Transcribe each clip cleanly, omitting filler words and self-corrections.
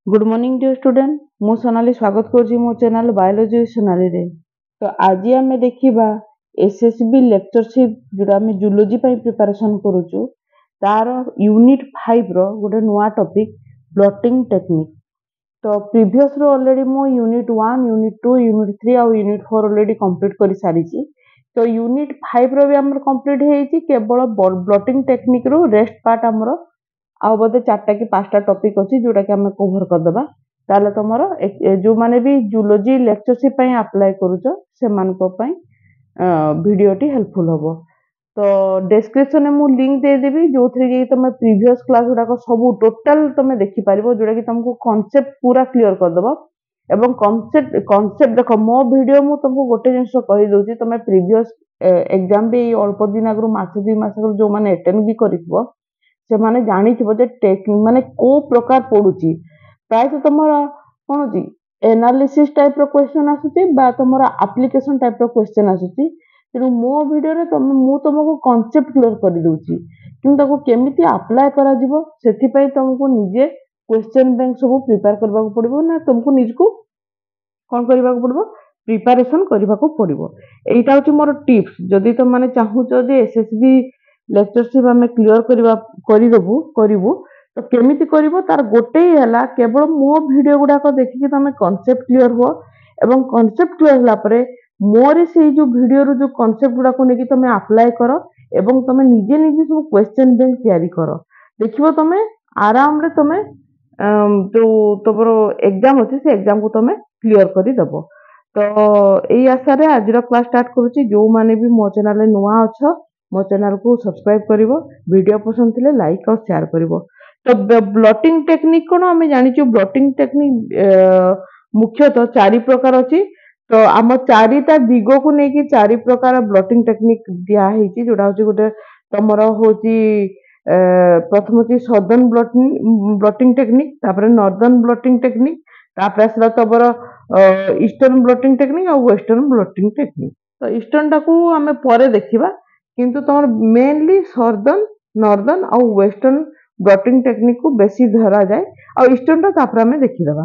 Good morning dear student मु सोनाली स्वागत करुँची मो चैनल बायोलॉजी सोनाली रे। तो आज आम देखा एसएसबी लेक्चरशिप जोटा आम जूलोजी प्रिपरेशन करुचु तार यूनिट 5 रो गोटे नुआ टॉपिक ब्लॉटिंग टेक्निक। तो प्रीवियस रो ऑलरेडी मो यूनिट 1 यूनिट 2 यूनिट 3 और यूनिट 4 ऑलरेडी कंप्लीट कर सारी। तो यूनिट 5 रो भी हमर कंप्लीट हेची केवल ब्लॉटिंग टेक्निक रो रेस्ट पार्ट हमर आउ बोधे 4टा कि 5टा टॉपिक अच्छी जोटा कि आम कवर करदे ताले तुम जो मैंने भी जूलोजी लेक्चरशिप अप्लाई करुच से भिडियोटी हेल्पफुल हम। तो डिस्क्रिप्शन में मुझे लिंक देदेवी जो थी तुम प्रीवियस क्लास गुड़ाक सब टोटाल तुम देखिपार जोटा कि तुमको कॉन्सेप्ट पूरा क्लीयर करदेव। एवं कॉन्सेप्ट देख मो वीडियो मु तुमको गोटे जिन कहीदे तुम प्रीवियस एग्जाम भी अल्प दिन आगु मसे 2 मास जो मैंने अटेंड भी कर से माने जानी थी जे टेक्निक माने को प्रकार पड़ुची प्राय तो तुम कौन होची एनालिसिस टाइप रो क्वेश्चन आसुची बा तुम एप्लिकेशन टाइप रो क्वेश्चन आसुची। तेणु मो वीडियो रे तुमको कॉन्सेप्ट क्लियर कर दूची कि ताको केमिति अप्लाई करा जिवो सेति पई तुमको निजे क्वेश्चन बैंक सब प्रिपेयर करबा पड़िबो ना तुमको निजको कौन करबा पड़िबो प्रिपरेशन करबा पड़िबो। एटा होची मोर टिप्स जदी तुम माने चाहूचो जे एसएसबी लेक्चरशिप आम क्लीयर करू तो केमिति करिवो तार गोटे ही हला केवल मो वीडियो गुडाक देखिए तुम कॉन्सेप्ट क्लीयर हो एवं कॉन्सेप्ट क्लीयर होला परे मोर से जो वीडियो रो जो कॉन्सेप्ट गुडाक नेकी तुम अप्लाई करो एवं तुम निजे निजे सब क्वेश्चन बैंक तैयारी करो देखिबो तुम आराम रे तुम जो तुम एग्जाम अच्छे से एग्जाम को तुम क्लीयर कर दबो। तो यही आशा रे आज क्लास स्टार्ट करुच्ची जो माने भी मो चैनल नुआ अच्छा मो चैनल को सब्सक्राइब करिवो वीडियो पसंद थिले लाइक और शेयर करिवो। तो ब्लॉटिंग टेक्निक कोन हमें जानिचु ब्लॉटिंग टेक्निक मुख्यतः 4 प्रकार अछि। तो आम 4टा दिगो को नेकी 4 प्रकार ब्लॉटिंग टेक्निक दिया हेची जोडा होची गोटे तमरो होची प्रथम होची सदर्न ब्लॉटिंग टेक्निक तापर नॉर्दर्न ब्लॉटिंग टेक्निक तापर आसला तबर ईस्टर्न ब्लॉटिंग टेक्निक और वेस्टर्न ब्लॉटिंग टेक्निक। तो ईस्टर्न टाकू हमें परे देखिबा किंतु तुम मेनली सदर्न नॉर्दर्न और वेस्टर्न ब्लॉटिंग टेक्निक को बेसी धरा जाए और ईस्टर्न तापर हमें देखिदबा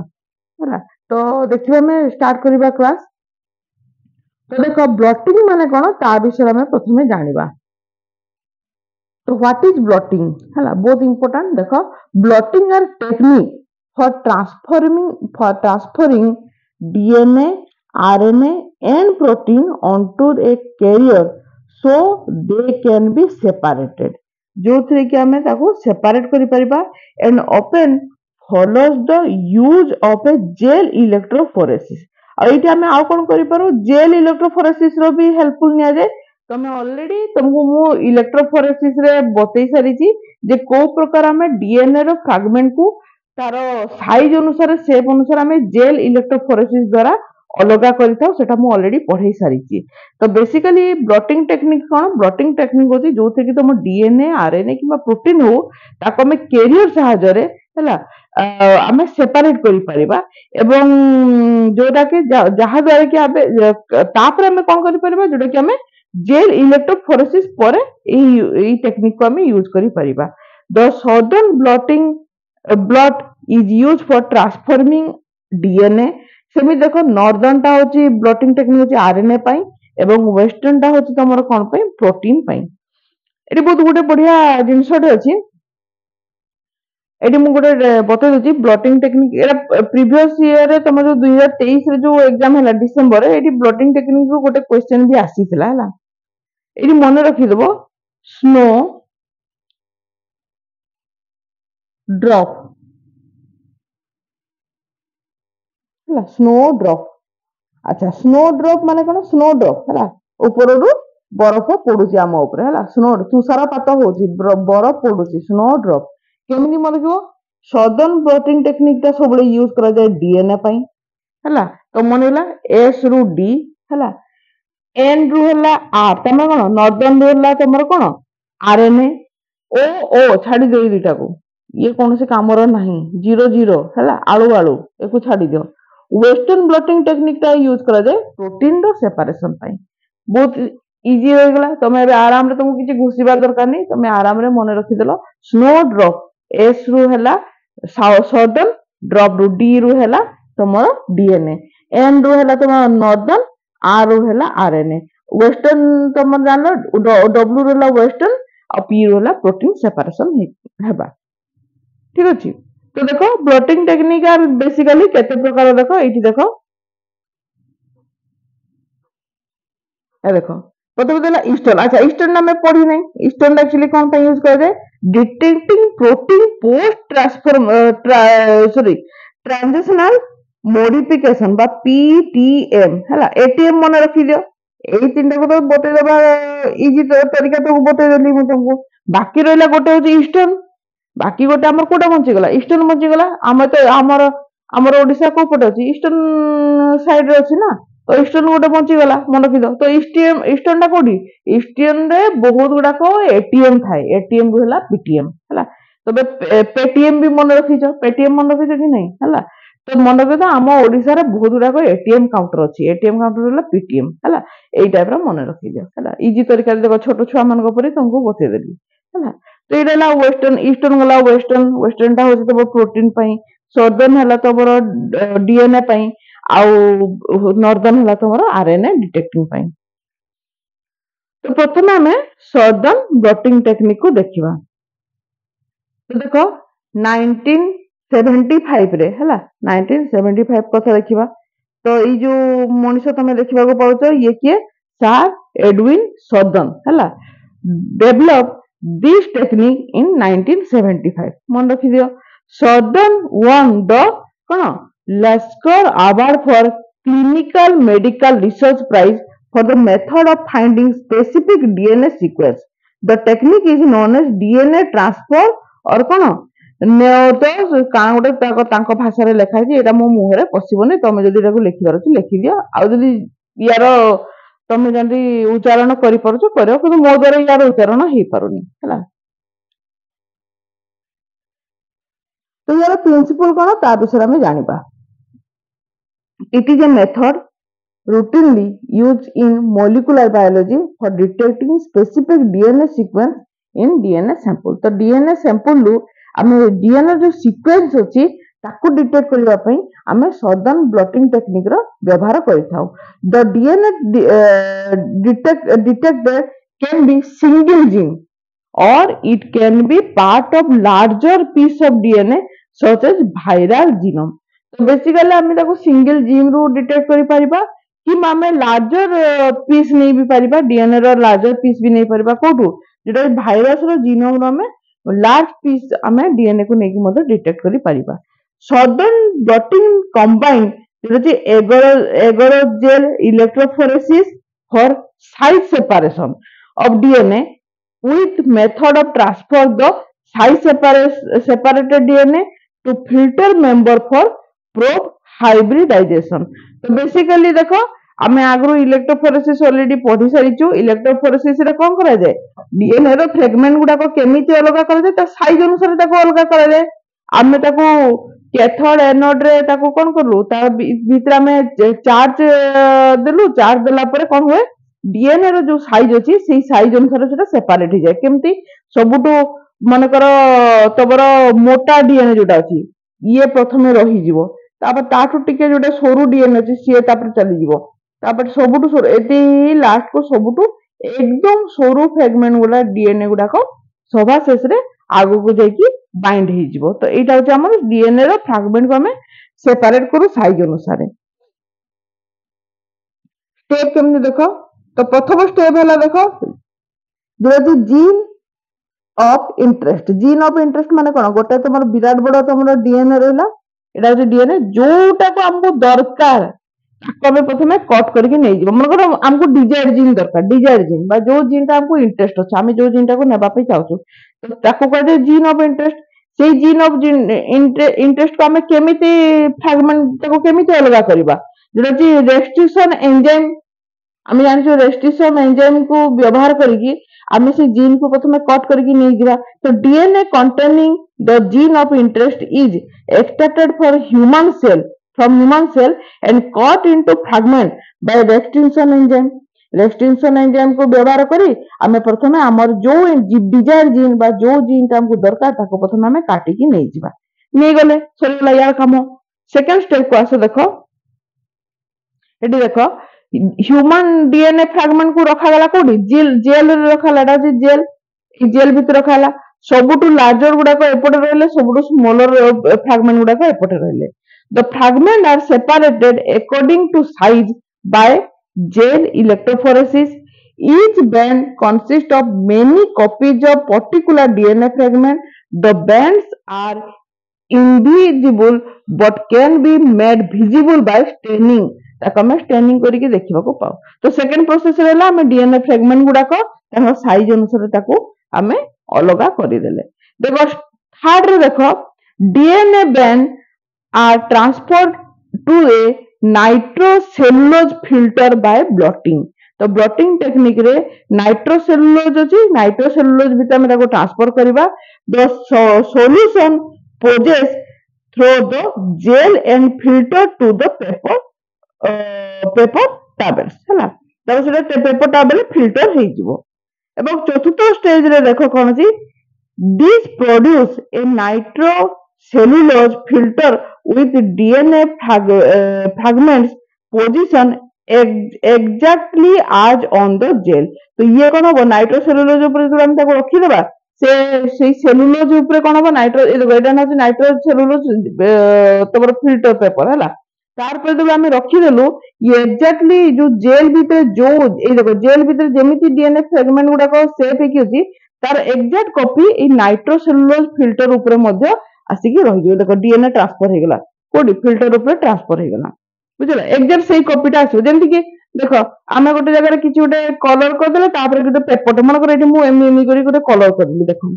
है। तो देखिबा हमें स्टार्ट करिबा क्लास। तो देखो ब्लॉटिंग माने कोन ता विषय में प्रथमे जानिबा। तो व्हाट इज ब्लॉटिंग है बहुत इंपोर्टेंट। देखो blotting R technique for transferring DNA RNA and protein onto a carrier so they can be separated जो थे कि हमें ताको सेपरेट करि परिबा and open follows the use of a gel electrophoresis। और इटा हमें आउ कोन करि पारो जेल इलेक्ट्रोफोरेसिस रो भी हेल्पफुल निया जाए। तो मैं ऑलरेडी तुमको मो इलेक्ट्रोफोरेसिस रे बतई सारी छी जे को प्रकार हमें डीएनए रो फ्रैगमेंट को तारो साइज अनुसार शेप अनुसार हमें जेल इलेक्ट्रोफोरेसिस द्वारा अलगा करता सेटा मु ऑलरेडी पढ़ाई सारी छी। तो बेसिकली ब्लॉटिंग टेक्निक कोन ब्लॉटिंग टेक्निक होची जो थे कि तुम डीएनए आरएनए किबा प्रोटीन हो ताको हमें कैरियर सहायता रे हला हमें सेपरेट करि परिबा एवं जोटा के जहा द्वारा कि आबे तापर हमें कोन करि परिबा जोटा कि हमें जेल इलेक्ट्रोफोरेसिस पर ए टेक्निक को हमें यूज करि परिबा। The southern blot is use for transforming DNA सेमी देखो नॉर्दर्न टा होची ब्लॉटिंग टेक्निक होची आरएनए पाई एवं वेस्टर्न टा होची तमरो कोन पाई प्रोटीन पाई। एटी बहुत गुटे बढ़िया जिनसटे अछि एटी मु गुटे बतै दउची ब्लॉटिंग टेक्निक एरा प्रीवियस ईयर रे तमरो 2023 रे जो एग्जाम हला डिसेंबर रे एटी ब्लॉटिंग टेक्निक रो गुटे क्वेश्चन भी आसीथिला हला एटी मने रखि देबो स्नो ड्रॉप हला स्नो ड्रॉप। अच्छा स्नो ड्रॉप माने कोन स्नो ड्रॉप हला ऊपर रु बरफ पडुची आम ऊपर हला स्नो तुषारपात होची बरफ पडुची स्नो ड्रॉप केमिति मन रखिबो सदर्न ब्लॉटिंग टेक्निक ता सबले यूज करा जाय डीएनए पाई हला। तो मन होला एस रु डी हला एन रु होला आर तमे कोन नॉर्दर्न रु होला तमर कोन आरएनए ओ छाडी देई दिटा को ये कौन से कामर नहीं 00 हला आलू आलू एको छाडी दियो। वेस्टर्न ब्लॉटिंग टेक्निक ता यूज करा जाए प्रोटीन रो सेपरेशन पाई बहुत इजी हो गला। तमे एबे आराम रे तुमको किछि घुसीबा दरकार नहीं तमे आराम रे मन रखि देलो स्नो ड्रॉप एस रु हला सदर्न ड्रॉप रू डी रू है तुमर डीएनए, एन रू है तुम नॉर्दर्न, आर रू है आरएनए, वेस्टर्न तुम जान डब्ल्यू रू है वेस्टर्न और पी रू है प्रोटीन सेपरेशन हेबा। ठीक अच्छे। तो देखो ब्लटिंग टेक्निक बेसिकली केते प्रकार देखो ये देखो देखो प्रथम देला ईस्टर्न। अच्छा ईस्टर्न में पढ़ी नहीं, ईस्टर्न एक्चुअली कौन पे यूज करे detecting protein post transform sorry transitional modification बा पीटीएम हैला। एटीएम मन रखि दियो, एई तीनटा को तो बते देबा इजी तरीका तो बते देली मैं तुमको। बाकी रहला गोटे होची ईस्टर्न, बाकी गोटे हमर कोटा बंची गला ईस्टर्न बंची गला। हम तो हमर ओडिसा को पटे अछि ईस्टर्न साइड रे अछि ना, तो ईस्टर्न गोटे बंची गला मन रखि दो। तो ईस्टर्न टा कोडी ईस्टर्न रे बहुत गुडा को एटीएम थाए, एटीएम रो हला पीटीएम हला। तबे पेटीएम भी मन रखि छ, पेटीएम मन रखि छ कि नहीं हला। तो मन रखि दो हम ओडिसा रे बहुत गुडा को एटीएम काउंटर अछि, एटीएम काउंटर हला पीटीएम हला। एई टाइप रो मन रखि दियो हला। इजी तरीका देखो छोटो छुआ मन को परि तुमको बते देली हला। तो ये रहा वेस्टर्न, ईस्टर्न गला वेस्टर्न, वेस्टर्न टा होची तब प्रोटीन पई, सदर्न हला तमरो डीएनए पई, आउ नॉर्दर्न हला तमरो आरएनए डिटेक्टिंग पई। तो प्रथम हमें सदर्न ब्लटिंग टेक्निक को देखिबा। तो देखो 1975 रे हला 1975 कथा देखिबा। तो ये जो मनुष्य तमे देखिबा को पाउछ ये किए सर एडविन सदर्न हला डेवलप this technique in 1975 मन रखि दियो। सदर्न won the कौन Lasker award for clinical medical research prize for the method of finding specific DNA sequence. The technique is known as DNA transfer और कौन तो कान गोटे ताको भाषा रे लेखा है एटा मो मुहरे पसिबोनी, तमे जदी एटाको लिखिबार अछि लिखि दियो, आ जदी यार तमे जदी उच्चारण करि परछो करियो, किंतु मो द्वारा यार उच्चारण हे पारुनी हला। तो यार प्रिंसिपल कोन ता विषय में जानिबा। It is a method routinely used in molecular biology for detecting specific DNA sequence in DNA sample. तो DNA sample लु आमे DNA जो sequence अछि ताको डिटेक्ट करबा पई आमे सदर्न ब्लटिंग टेक्निक रो व्यवहार करिथाउ। The DNA detected can be single gene or it can be part of larger piece of DNA such as viral genome. तो बेसिकली आमे ताको सिंगल जीन रो डिटेक्ट करि परिबा कि आमे लार्जर पीस नहीं भी परिबा, डीएनए रो लार्जर पीस भी नहीं परिबा कोठू जेटा भाइरस रो जीनोम रो आमे लार्ज पीस आमे डीएनए को नेकी मदद डिटेक्ट करि परिबा। सदर्न ब्लटिंग कंबाइन जेटा agar gel electrophoresis for size separation of DNA with method of transfer the size separated DNA to filter member for probe hybridization. तो basically देखो आमे आगरो इलेक्ट्रोफोरेसिस ऑलरेडी पढ़ी सारिचु। इलेक्ट्रोफोरेसिस रे कोन करा जाय डीएनए रो फ्रेगमेंट गुडा को केमिति अलग करा जाय, ता साइज अनुसार ताको अलग करा जाय। आमे ताको कैथोड एनोड रे ताको कोन करलु ता भीतर आमे चार्ज देलु, चार्ज देला परे कोन होय डीएनए रो जो साइज अछि सेही साइज अनुसार सेटा सेपरेट हो जाय। केमति सबुटो मन करो तबर मोटा डीएनए जोटा अछि ये प्रथमे रही जीवो, तापर ताठू टिके जोटा सरू डीएनए अछि से तापर चली जीवो, तापर सबुटू सरू एते लास्ट को सबुटू एकदम सरू फ्रेगमेंट गुडा डीएनए गुडा को सभा शेष रे आगु को जाई कि बाइंड हे जीवो। तो एटा होचे हमर डीएनए रो फ्रेगमेंट को हमें सेपरेट करू साइज अनुसार। स्टेप केमने देखो। तो प्रथम स्टेप है देखो जो gene of interest. Gene of interest माने कोन गोटे तुम विराट बड़ तुम डीएनए रहा एटा होचे डीएनए जोटा को हमको दरकार ताको हमें प्रथमे कट करके नै जीव। मन करो हमको डिजायर्ड जीन दरकार, डिजायर्ड जीन बा जो जीन ता हमको इंटरेस्ट अछि हमें जो जीन ता को नेबा पे चाहू तो ताको कहते जीन ऑफ इंटरेस्ट। से जीन ऑफ इंटरेस्ट को हमें केमिति फ्रेगमेंट ताको केमिति अलग करबा जेटा कि रेस्ट्रिक्शन एंजाइम आमे जानिछो रेस्ट्रिक्शन एंजाइम को व्यवहार करके आमे से जीन को प्रथमे कट करके नै जिबा। तो DNA containing the gene of interest is extracted from human cell and cut into fragment by restriction enzyme. Restriction enzyme को व्यवहार करी आमे प्रथमे हमर जो डिजायर जीन बा जो जीन ता हमको दरकार ताको प्रथमे आमे काटी कि नै जिबा। नहीं गले सरीगला यार काम। सेकेंड स्टेप को आस देख एटी देख ह्यूमन डीएनए फ्रैगमेंट को रखागला कोडी जेल रे रखाला एटा जे जेल जेल भितर रखाला सबुटू लार्जर गुडाक एपटे रहले सबुटू स्मॉलर फ्रैगमेंट गुडाक एपटे रहले the fragment are separated according to size by gel electrophoresis each band consists of many copies of particular DNA fragment the bands are invisible but can be made visible by staining ताको हम staining करके देखिबा को पाओ तो second process रहला हम DNA fragment गुडा को ताको साइज अनुसार ताको हमें अलगा करि देले देखो थर्ड रे देखो DNA band are transferred to a nitrocellulose filter by blotting तो ब्लॉटिंग टेक्निक रे नाइट्रोसेलुलोज अछि नाइट्रोसेलुलोज भितर में ताको ट्रांसफर करबा the solution passes through the gel and filter to the paper tablets हला तब से पेपर टैबलेट फिल्टर हे जिवो एवं चतुर्थ स्टेज रे देखो कोन छी this produce a nitrocellulose filter with DNA fragments position exactly आज ऑन द जेल तो ये कोन हो नाइट्रोसेलुलोज ऊपर जो हम ताको रखी देबा से सेलुलोज ऊपर कोन हो नाइट्रो एटा ना नाइट्रोसेलुलोज तबर फिल्टर पेपर हला तार पर जब हमें रखी देलु ये एग्जैक्टली जो जेल भीतर जो ए देखो जेल भीतर जेमिति डीएनए फ्रैगमेंट गुडा को सेफ हेकी अछि तार एग्जैक्ट कॉपी ए नाइट्रोसेलुलोज फिल्टर ऊपर मध्ये आसी की रहि देखो डीएनए ट्रांसफर हे गेला कोडी फिल्टर ऊपर ट्रांसफर हे गेला बुझला एग्जैक्ट सही कॉपीटा आसो जेंति कि देखो आमे गोटे जगह रे किछि गोटे कलर कर देले तापर गोटे पेपर मन कर एठी मु एमी करी गोटे कलर कर दिली देखो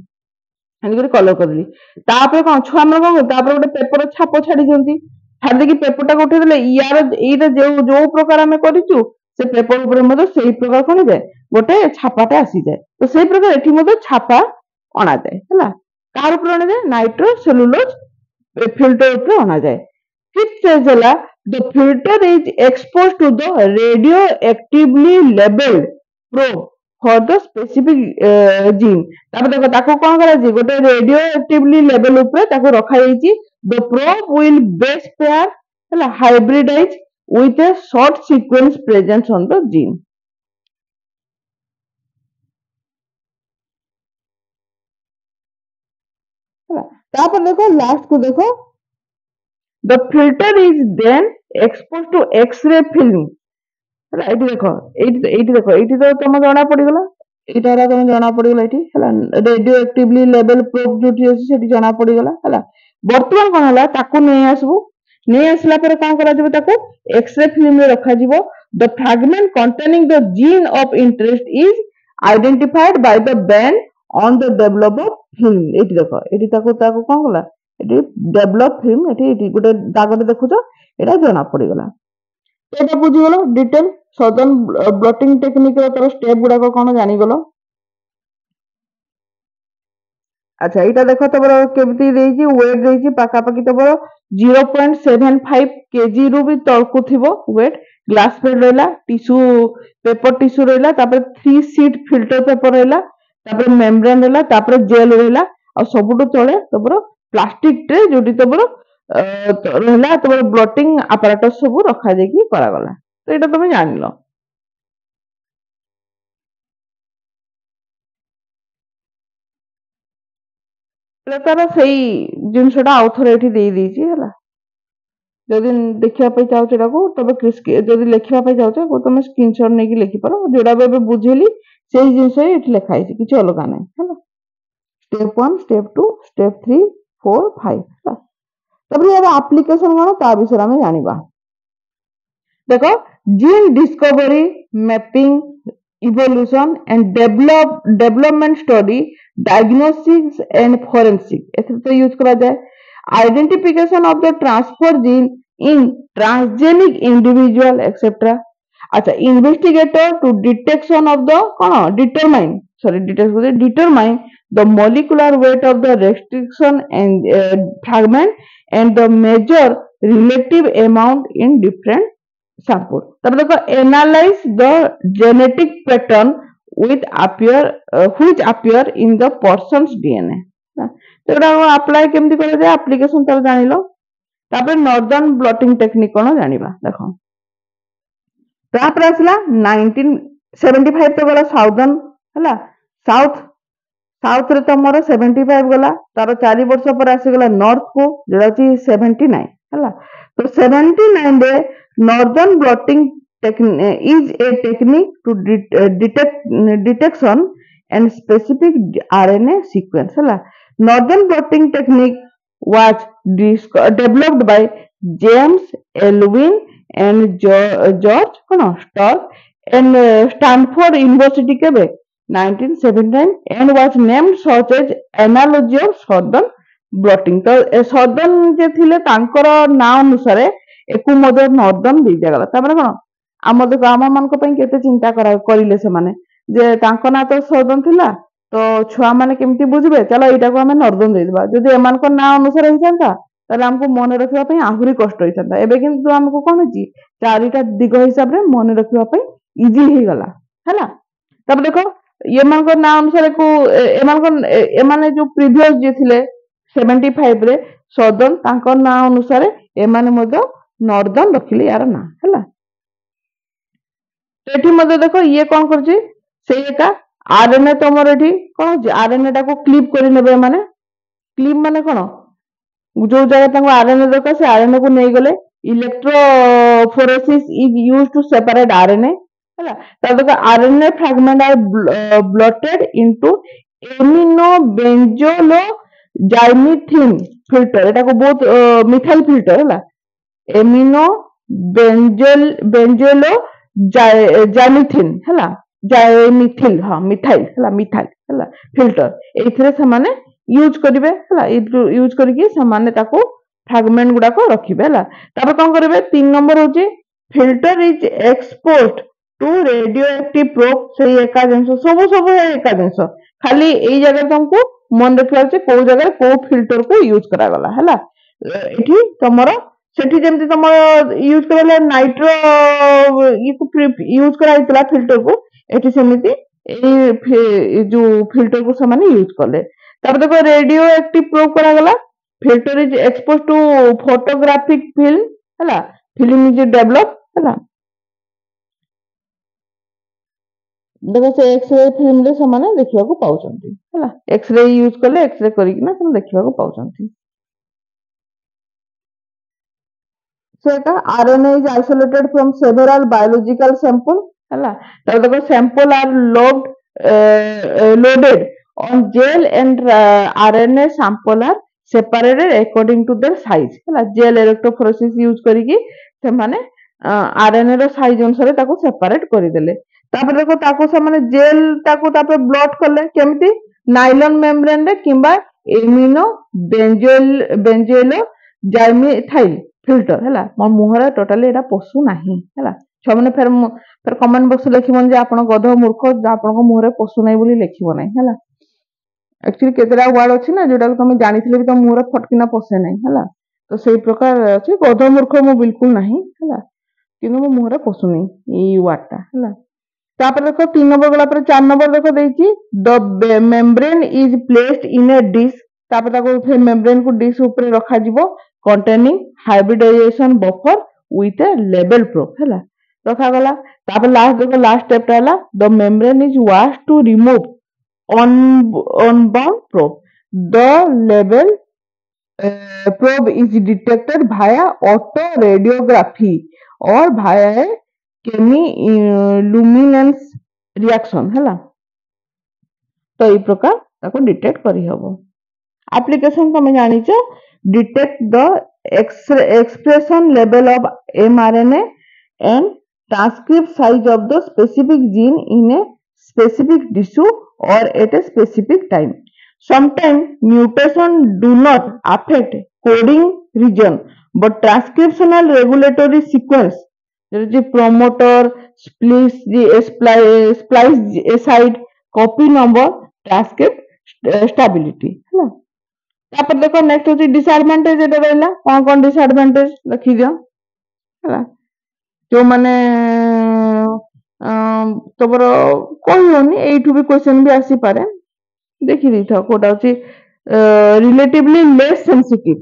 एनी गोटे कलर कर दिली तापर कोन छुआ मन कोन तापर गोटे पेपर छाप छाडी जंती छाडी कि पेपरटा उठे देले यार एटा जो प्रकार हमें करिचु से पेपर ऊपर मध्ये सेही प्रकार कोन जाय गोटे छापाटा आसी जाय तो सेही प्रकार एठी मध्ये छापा अणा जाय हला कार ऊपर अणा जाय नाइट्रोसेलुलोज फिल्टर ऊपर अणा जाय फिफ्थ स्टेज हला the filter is exposed to the radioactively labelled probe for the specific gene तापर देखो ताको कोन करा जी गोटे रेडियोएक्टिवली लेवल ऊपर ताको रखा जाईची the probe will base pair हला hybridize with a short sequence presence on the gene हला तापर देखो लास्ट को देखो the filter is then exposed to X-ray film हला एठी देखो एठी तो तुम जाना पड़ी गला एटारा तुम जाना पड़ी गला एठी हला रेडियो एक्टिवली लेवल प्रोब जोठी अछि सेठी जाना पड़ी गला हला वर्तमान कोन हला ताको नै आसबो नै आसला पर कोन करा जबो ताको एक्स-रे फिल्म रे रखा जिवो the fragment containing the gene of interest is identified by the band on the developer film एठी देखो एठी ताको कोन गला एठी डेवलप फिल्म एठी गोटे दागटे देखुछो एटा जाना पड़ी गला एटा बुझी गलो डिटेल सदन ब्लॉटिंग टेक्निक रो तर स्टेप गुडा को कोन जानि गलो अच्छा एटा देखो तबर केमती देइची वेट देइची पाका पाकी तबर 0.75 केजी रु भी तळकु थिबो वेट ग्लास पेड रहला टिश्यू पेपर टिश्यू रहला तापर 3 शीट फिल्टर पेपर रहला तापर मेम्ब्रेन रहला तापर जेल रहला आ सबुटो तळे तबर प्लास्टिक ट्रे जोडी तबर रहला तबर ब्लॉटिंग apparatus सब रखा जाई करा गला तो एटा तुम जानिलो तार सही जिनसटा आउथरे एठी देई दीची हला जदि देखिया पई चाहो एटा को तबे जदि लेखिया पई चाहो को तुम स्क्रीनशॉट नै कि लिखि पारो जोडा बे बुझेली सेही जिनस एठी लिखा है किछ अलग नै हला स्टेप 1 स्टेप 2 स्टेप 3 4 5 हला तबरे यार एप्लीकेशन कोन ता विषय में जानिबा देखो gene discovery mapping evolution and development study diagnostics and forensic एथे तो यूज करा जाय identification of the transfer gene in transgenic individual etcetera अच्छा investigator to detection of the कोन determine the molecular weight of the restriction and fragment and the measure relative amount in different sample तब देखो analyze the genetic pattern which appear in the person's DNA तो एटा apply केमती करा जाए application तर जानिलो तापर northern blotting technique कोन जानिबा देखो तापर आसला 1975 तो गला साउदर्न हला साउथ साउथ रे तमरो 75 गला तार 4 वर्ष पर आसी गला नॉर्थ को जेडा ची 79 हला तो 79 रे northern blotting is a technique to detection and specific RNA sequence hela northern blotting technique was developed by James Elwin and George Stark and Stanford University kebe 1979 and was named such as analogy of southern blotting तो southern जे थिले तांकर ना अनुसार एकु mother northern दी जागला तापर कोन आम देखो आम मान केते चिंता करिले से माने जे तांको ना तो सदन थिला तो छुआ माने केमती बुझबे चलो एटा को हमें नर्दन दे दिबा जदि एमान को ना अनुसार होई जानता ताले हमको मन रखिबा पई आहुरी कष्ट होई जानता एबे किंतु हमको कोन छी चारिटा दिग हिसाब रे मन रखिबा पई इजी हे गला हैला तब देखो ये मान को ना अनुसार को एमान को एमाने जो प्रीवियस जे थिले 75 रे सदन तांको ना अनुसार एमाने मदो नर्दन रखिले यार ना हैला एठी मते देखो ये कौन करछि से एका आरएनए तमर एठी कोन आरएनए टा को क्लिप करि नेबे माने क्लिप माने कोन जो जगह ताको आरएनए दरकार से आरएनए को नै गले electrophoresis is used to separate RNA हला त देखो RNA fragment are blotted into aminobenzyloxymethyl filter एटा को बहुत मिथाइल फिल्टर हला एमिनो बेंजोलो जाइमिथिन हला जाइमिथिल हां मिथाइल हला मिथाइल हला फिल्टर एथिरे से माने यूज करिवे हला यूज करिके से माने ताको फ्रैगमेंट गुडा को रखिबे हला तापर कोन करिवे 3 नंबर होची filter is exposed to radioactive probe से एका जिंस सब है एका जिंस खाली एई जगह तुमको मन रखिबा छै को जगह को फिल्टर को यूज करा गला हला एठी तमरो सेठी जेमति तमरो यूज करले नाइट्रो ये को यूज कराइतला फिल्टर को एठी सेमिति ए जो फिल्टर को समान यूज करले तब देखो रेडियो एक्टिव प्रोब करा गला filter is exposed to photographic film हला फिल्म इज डेवलप हला देखो से एक्सरे फिल्म रे समान देखिबा को पाउचंती हला एक्सरे यूज करले एक्सरे करी कि ना से देखिबा को पाउचंती so RNA is isolated from several biological sample hela so the sample are loaded on gel and RNA sample are separated according to their size hela gel electrophoresis use करके से माने RNA रो size अनुसार ताको separate करि देले तापर देखो ताको से माने जेल ताको तापर ब्लॉट करले केमती नाइलॉन मेम्ब्रेन रे किबा एमिनो बेंजोलो जाइमिथाइल फिल्टर हैला मो मुहरा टोटली एटा पसु नाही हैला छ माने फिर कमेंट बॉक्स लिखिबन जे आपण गध मूर्ख आपण को मुहरे पसु नाही बोली लिखिबो नाही हैला एक्चुअली केतेरा वर्ड अछि ना जोडा तुम जानिथिले भी तुम मुहरे फटकिना पसे नाही हैला तो सेही प्रकार अछि गध मूर्ख मो बिल्कुल नाही हैला किनु मो मुहरे पसु नाही ई वर्डटा हैला तापर देखो 3 नंबर गला पर 4 नंबर देखो देछि the membrane is placed in a dish तापर ताको फिर मेम्ब्रेन को डिश ऊपर रखा जिवो containing hybridization buffer with a label probe hela रखा गला तापर लास्ट देखो लास्ट स्टेप रहला the membrane is washed to remove unbound probe the label probe is detected via auto radiography or via chemiluminescence reaction hela तो ई प्रकार ताको detect करि हबो एप्लीकेशन तमे जानि छ detect the expression level of mRNA and transcript size of the specific gene in a specific tissue or at a specific time. Sometimes mutation do not affect coding region but transcriptional regulatory sequence there is promoter splice site copy number transcript stability है तापर देखो next होची disadvantage एटा रहला कोन disadvantage लिखि दियो हला जो माने तबर कोइ होनी एठु भी क्वेश्चन भी आसी पारे देखि दी था कोटा होची relatively less sensitive.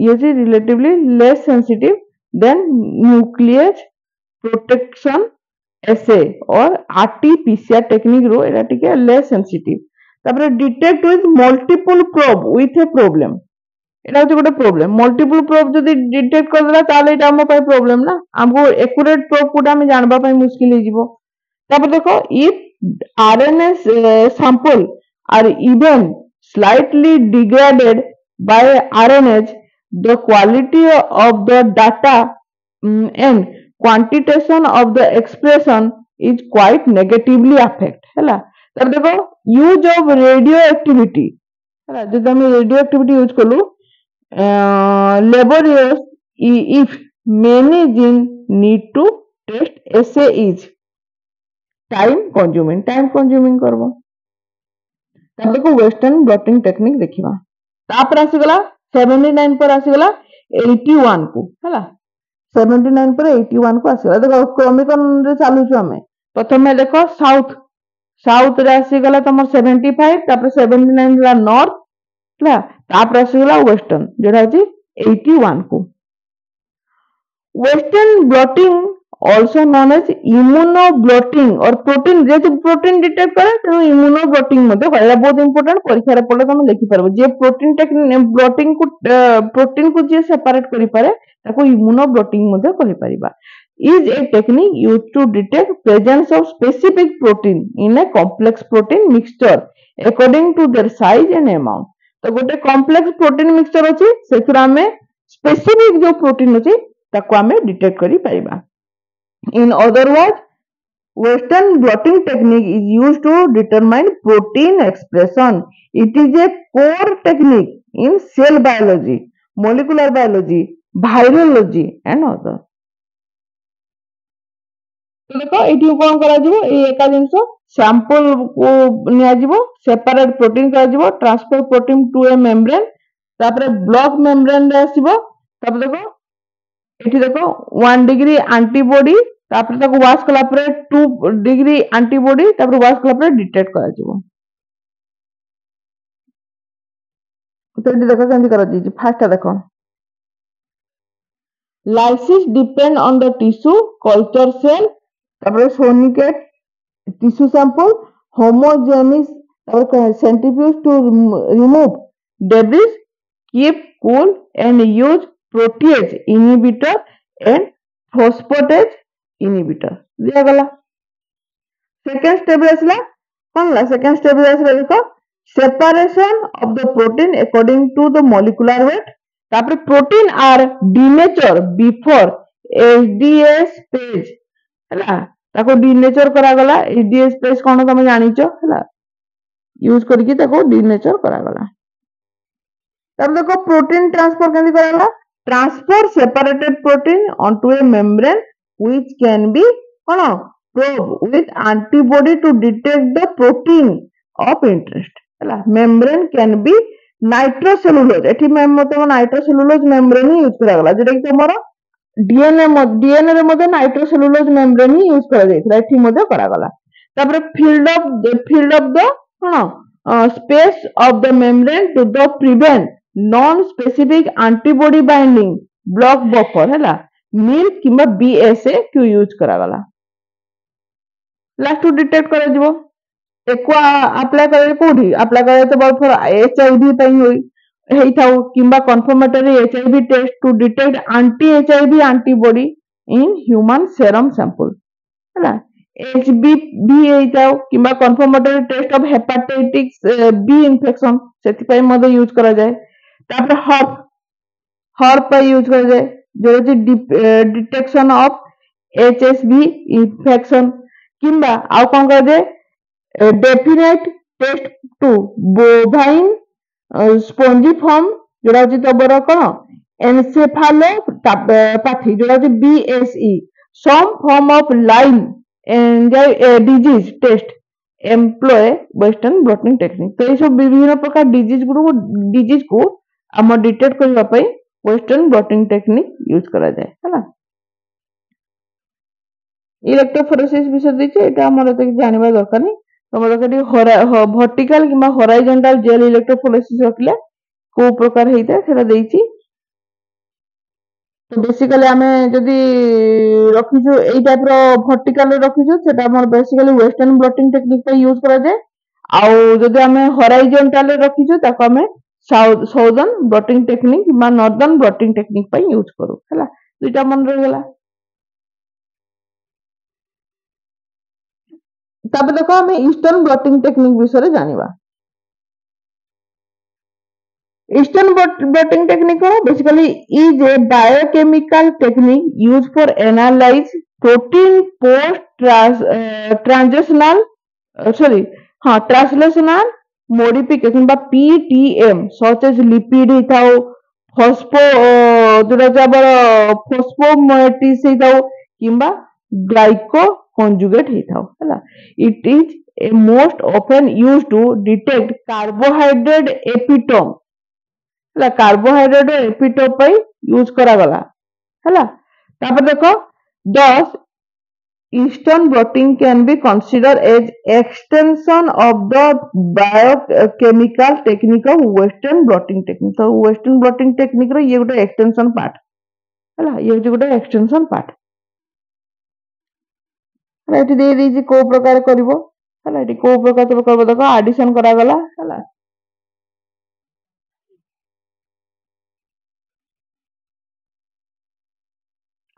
ये जी relatively less sensitive than nuclease protection assay or RT-PCR technique रो एटा टिके less sensitive. तापरे detect with multiple probe with a problem. এটা হচ্ছে গোটে প্রবলেম মল্টিপল প্রোব যদি ডিটেক্ট করদেলা তাহলে এটা আমার পাই প্রবলেম না আমকো একুরেট প্রোব কোটা আমি জানবা পাই মুশকিল হইଯିବ তারপর দেখো if RNA sample are even slightly degraded by RNAs the quality of the data and quantitation of the expression is quite negatively affect ହେଲା ତାପରେ ଦେଖ use of radioactivity ହେଲା ଯଦି ଆମେ radioactivity यूज कलु laborious if many genes need to test assay is time consuming करबो तब देखो वेस्टर्न ब्लॉटिंग टेक्निक देखिबा तापर आसी गला 79 पर आसी गला 81 को हैला 79 पर 81 को आसी गला देखो क्रमिकन रे चालू छु हमें प्रथमे देखो साउथ रे आसी गला तमर 75 तापर 79 ला नॉर्थ ହେଲା ତାପରେ ଆସିଗଲା ୱେଷ୍ଟର୍ନ ଯୋଉଟା ଅଛି 81 କୁ western blotting also known as immunoblotting or protein যেহেতু protein detect করে তেଣୁ immunoblotting ମଧ୍ୟ হয় এটা ବହୁତ important ପରୀକ୍ଷାରେ ପଡିଲେ ତମେ ଲେଖି ପାରିବ ଯେ protein କୁ ଯେ separate କରି ପାରେ ତାକୁ immunoblotting ମଧ୍ୟ କହି ପାରିବା is a technique used to detect presence of specific protein in a complex protein mixture according to their size and amount तो गोटे कॉम्प्लेक्स प्रोटीन मिक्सचर अछि सेथुरा में स्पेसिफिक जो प्रोटीन अछि ताको हमें डिटेक्ट करि परिबा in other words western blotting technique is used to determine protein expression it is a core technique in cell biology molecular biology virology and other तो देखो एठी कोन करा जिवो ए एका जिंस सैंपल को निया जिवो सेपरेट प्रोटीन करा जिवो transfer protein to a membrane तापरे ब्लॉक मेम्ब्रेन रे आसीबो तापर देखो एठी देखो 1 डिग्री एंटीबॉडी तापर ताको वाश कला परे 2 डिग्री एंटीबॉडी तापर वाश कला परे डिटेक्ट करा जिवो तो एठी देखो केंदी करा जी फास्ट देखो lysis depend on the tissue culture cell तापर sonicate tissue sample homogeneous centrifuge to remove debris keep cool and use protease inhibitor and phosphatase inhibitor दिया गला सेकंड स्टेप आसला कोन ला सेकंड स्टेप आसला देखो separation of the protein according to the molecular weight तापर protein are denatured before SDS phase हैला ताको denature करा गला एडीएस स्पेस कोन तमे जानिचो हैला यूज करके ताको डिनेचर करा गला तब देखो प्रोटीन ट्रांसफर केंदी करा गला transfer separated protein onto a membrane which can be cone probe with antibody to detect the protein of interest हैला membrane can be nitrocellulose एठी मतलब nitrocellulose membrane ही यूज करा गला जेटा कि तमरो डीएनए रे मध्ये नाइट्रोसेलुलोज मेम्ब्रेन ही यूज करा जायଥିଲା एठी मध्ये करा गला तापर field of the space of the membrane to the prevent non specific antibody binding block buffer हैला मिल्क किबा बीएसए क्यू यूज करा गला लास्ट टू डिटेक्ट करा जिवो एको अप्लाई करे कोठी अप्लाई करे तो बहुत फॉर एचआईवी पई होई हेइथाउ किंबा confirmatory HIV test to detect anti-HIV antibody in human serum sample हैला HBV हेइथाउ किंबा confirmatory test of hepatitis B infection सेति पई मध्ये यूज करा जाय तापर हर्प पई यूज करा जाय जो डिटेक्शन ऑफ HSV infection किंबा आउ कोन करा जाय definite test to bovine spongiform जोड़ा होची तबर कोन एन्सेफालोपैथी जोड़ा होची BSE some form of line disease test employ western blotting technique तो ये सब विभिन्न प्रकार डिजीज को हम डिटेक्ट करबा पई वेस्टर्न ब्लॉटिंग टेक्निक यूज करा जाय हैला इलेक्ट्रोफोरेसिस विषय दिचे एटा हमर त जानबा दरकार नै ତମ ପାଖରେ ଭର୍ଟିକାଲ କିମ୍ବା ହରାଇଜଣ୍ଟାଲ ଜେଲ୍ ଇଲେକ୍ଟ୍ରୋଫୋରେସିସ୍ ରଖିଲେ କୋଉ ପ୍ରକାର ହେଇଥାଏ ସେଟା ଦେଇଛି। ତ ବେସିକାଲି ଆମେ ଯଦି ରଖିଛୁ ଏଇ ଟାଇପର ଭର୍ଟିକାଲ ରଖିଛୁ ସେଟା ଆମର ବେସିକାଲି ୱେଷ୍ଟର୍ନ ବ୍ଲଟିଂ ଟେକ୍ନିକ ପାଇଁ ୟୁଜ କରାଯାଏ। ଆଉ ଯଦି ଆମେ ହରାଇଜଣ୍ଟାଲ ରଖିଛୁ ତାକୁ ଆମେ ସାଉଦର୍ନ ବ୍ଲଟିଂ ଟେକ୍ନିକ କିମ୍ବା ନର୍ଦର୍ନ ବ୍ଲଟିଂ ଟେକ୍ନିକ ପାଇଁ ୟୁଜ କରୁ ହେଲା। ଦୁଇଟା ମନେ ରହିଗଲା। ତାପରେ ଦେଖ ଆମେ ଇଷ୍ଟର୍ନ ବ୍ଲଟିଂ ଟେକ୍ନିକ ବିଷୟରେ ଜାଣିବା। Eastern blotting technique basically is a biochemical technique used for analyze protein post translational translational modification by PTM such as lipid ହେଇଥାଉ ଯୋଉଟା ଆମର ଫସ୍ଫୋମୋଏଟିସ୍ ହେଇଥାଉ କିମ୍ବା ଗ୍ଲାଇକୋ conjugate ହେଇଥାଉ ହେଲା। It is a most often used to detect carbohydrate epitope ହେଲା। Carbohydrate epitope पे use करा गला हैला। तापर देखो thus Eastern blotting can be considered as extension of the biochemical technique of Western blotting technique। तो Western blotting technique रो ये गोटे extension part हैला। ये गोटे extension part हैला। एठी दे दी को प्रकार करिवो हैला। एठी को प्रकार तो करबो देखो एडिशन करा गला हैला।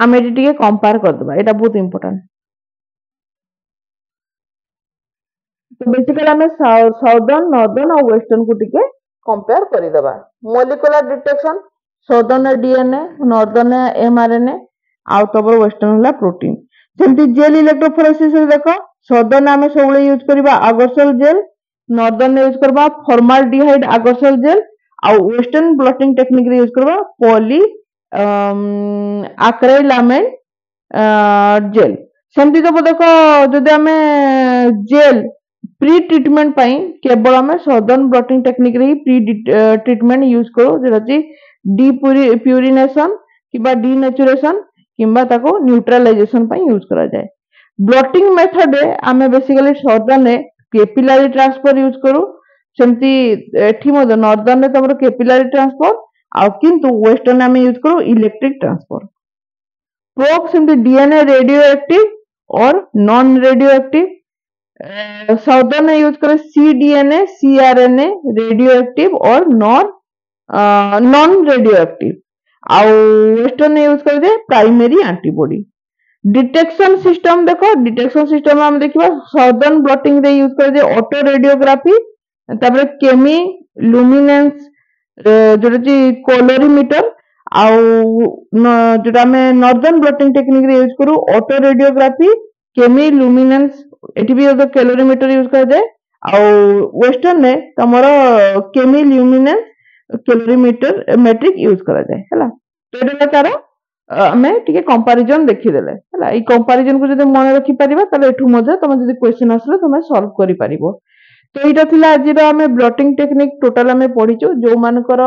आम ये कंपेयर करदे यहाँ बहुत इंपोर्टेंट। तो बेसिकली आम साउदर्न नॉर्दर्न और वेस्टर्न को टिके कंपेयर करदे। Molecular detection southern DNA northern mRNA आउ तब वेस्टर्न है प्रोटीन। सेमती जेल इलेक्ट्रोफोरेसिस देख साउदर्न आम सब यूज करवा आगरसेल जेल नॉर्दर्न यूज करवा फॉर्माल्डिहाइड आगरसेल जेल आउ वेस्टर्न ब्लटिंग टेक्निक यूज करवा पॉली आक्राइलामाइड जेल। सेमती तो देख जदि आम जेल प्री ट्रीटमेंट केवल आम साउदर्न ब्लटिंग टेक्निक रे ही प्री ट्रीटमेंट यूज करो जोटा डीप्यूरिनेशन किबा डीनेचुरेशन किंबा ताको न्यूट्रलाइजेशन यूज करा जाए। ब्लटिंग मेथड रे आम basically southern capillary transfer use करू सेमती एठी मो नॉर्दर्न रे तमरो कैपिलरी ट्रांसफर आउ किंतु वेस्टर्न आम यूज करू इलेक्ट्रिक ट्रांसफर। प्रोब सेमती डीएनए रेडियो एक्टिव और non radio active. Southern use करे सीडीएनए सीआरएनए रेडियो एक्टिव और नॉन रेडियो एक्टिव आउ वेस्टर्न यूज करे प्राइमरी एंटीबॉडी। डिटेक्शन सिस्टम देखो डिटेक्शन सिस्टम हम देखिबा साउदर्न ब्लटिंग रे यूज करे ऑटो रेडियोग्राफी तापर केमी लुमिनेंस जोटा कोलोरीमीटर आउ जोटा हमें नॉर्दर्न ब्लटिंग टेक्निक रे यूज करू ऑटो रेडियोग्राफी केमी लुमिनेंस एटी भी कैलोरीमीटर यूज कर जाए आउ वेस्टर्न ने तमरो केमी लुमिनेंस कैलोरीमीटर मेट्रिक यूज करा जाए हैला। तो एटा तार हमें टिके कंपैरिजन देखि देले हैला। ई कंपैरिजन को जदि मन रखि परिबा तले एठु मजे तमे जदि क्वेश्चन आसले तमे सॉल्व करि परिबो। तो एटा थिला आजिर हमें ब्लटिंग टेक्निक टोटल हमें पढिचो जो मानकर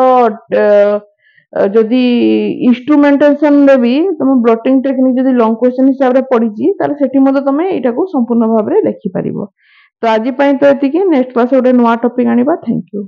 जदि इंस्ट्रूमेंटेशन रे भी तुम ब्लटिंग टेक्निक जदि लॉन्ग क्वेश्चन हिसाब रे पढिची ताले सेठी मते तमे एटा को संपूर्ण भाव रे लिखि परिबो। तो आज पई तो एतिकी नेक्स्ट क्लास ओडे नवा टॉपिक आनिबा। Thank you.